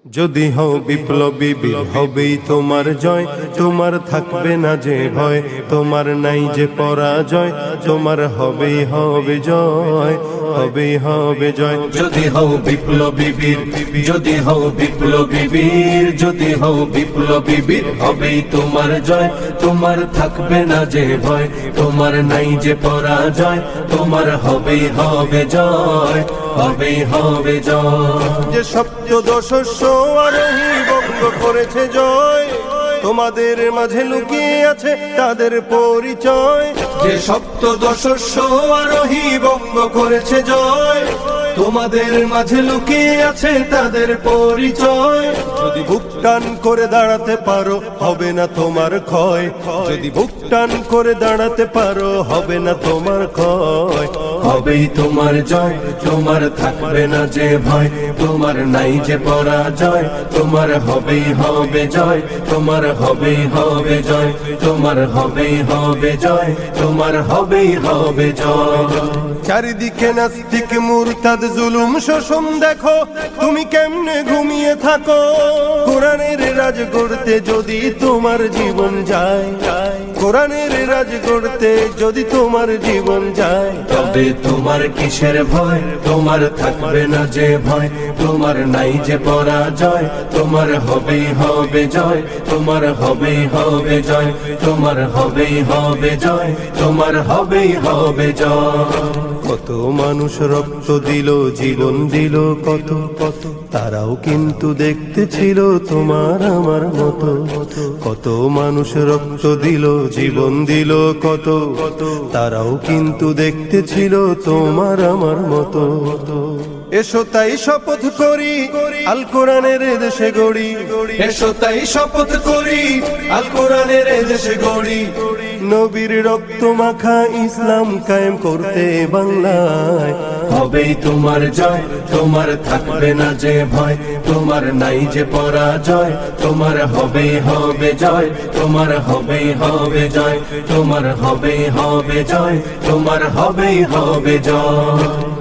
যদি হও বিপ্লবী বীর হবেই তোমার জয়, তোমার থাকবে না যে ভয়, তোমার নাই যে পরাজয়, তোমার হবেই হবে জয়, হবেই হবে জয়। যদি হও বিপ্লবী বীর, যদি হও বিপ্লবী বীর, যদি হও বিপ্লবী বীর, হবেই তোমার জয়, তোমার থাকবে না যে ভয়, তোমার নাই যে পরাজয়, তোমার হবেই হবে জয়, হবেই হবে জয়। যে সপ্তদশস্য আরোহী বঙ্গ করেছে জয়, তোমাদের মাঝে লুকিয়ে আছে তাদের পরিচয়। যে সপ্তদশস্য আরোহী বঙ্গ করেছে জয়, তোমাদের মাঝে লুকিয়ে আছে তাদের পরিচয়। যদি বুক টান করে দাঁড়াতে পারো হবে না তোমার ক্ষয়, যদি বুক টান করে দাঁড়াতে পারো হবে না তোমার ক্ষয়, হবেই তোমার জয়, তোমার থাকবে না যে ভয়, তোমার নাই যে পরাজয়, তোমার হবেই হবে জয়, তোমার হবেই হবে জয়, তোমার হবেই হবে জয়, তোমার হবেই হবে জয়। চারিদিকে নাস্তিক মুরতাদ জুলুম শোষণ দেখো, তুমি কেমনে ঘুমিয়ে থাকো। কোরআনের রাজ করতে যদি তোমার জীবন যায়, কোরআনের রাজ করতে যদি তোমার জীবন যায়, তবে তোমার কিসের ভয়, তোমার থাকবে না যে ভয়, তোমার নাই যে পরাজয়, তোমার হবেই হবে জয়, তোমার হবেই হবে জয়, তোমার হবেই হবে জয়, তোমার হবেই হবে জয়। কত মানুষ রক্ত দিল জীবন দিল কত কত, তারাও কিন্তু দেখতে ছিল তোমার আমার মতো। কত মানুষ রক্ত দিল জীবন দিল কত কত, তারাও কিন্তু দেখতে ছিল তোমার আমার মতো। এসো তাই শপথ করি আল কোরআনের দেশে গড়ি, এসো তাই শপথ করি আল কোরআনের দেশে গড়ি, নবীর রক্ত মাখা ইসলাম কায়েম করতে বাংলায়। হবেই তোমার জয়, তোমার থাকবে না যে ভয়, তোমার নাই যে পরাজয়, তোমার হবেই হবে জয়, তোমার হবেই হবে জয়, তোমার হবেই হবে জয়, তোমার হবেই হবে জয়।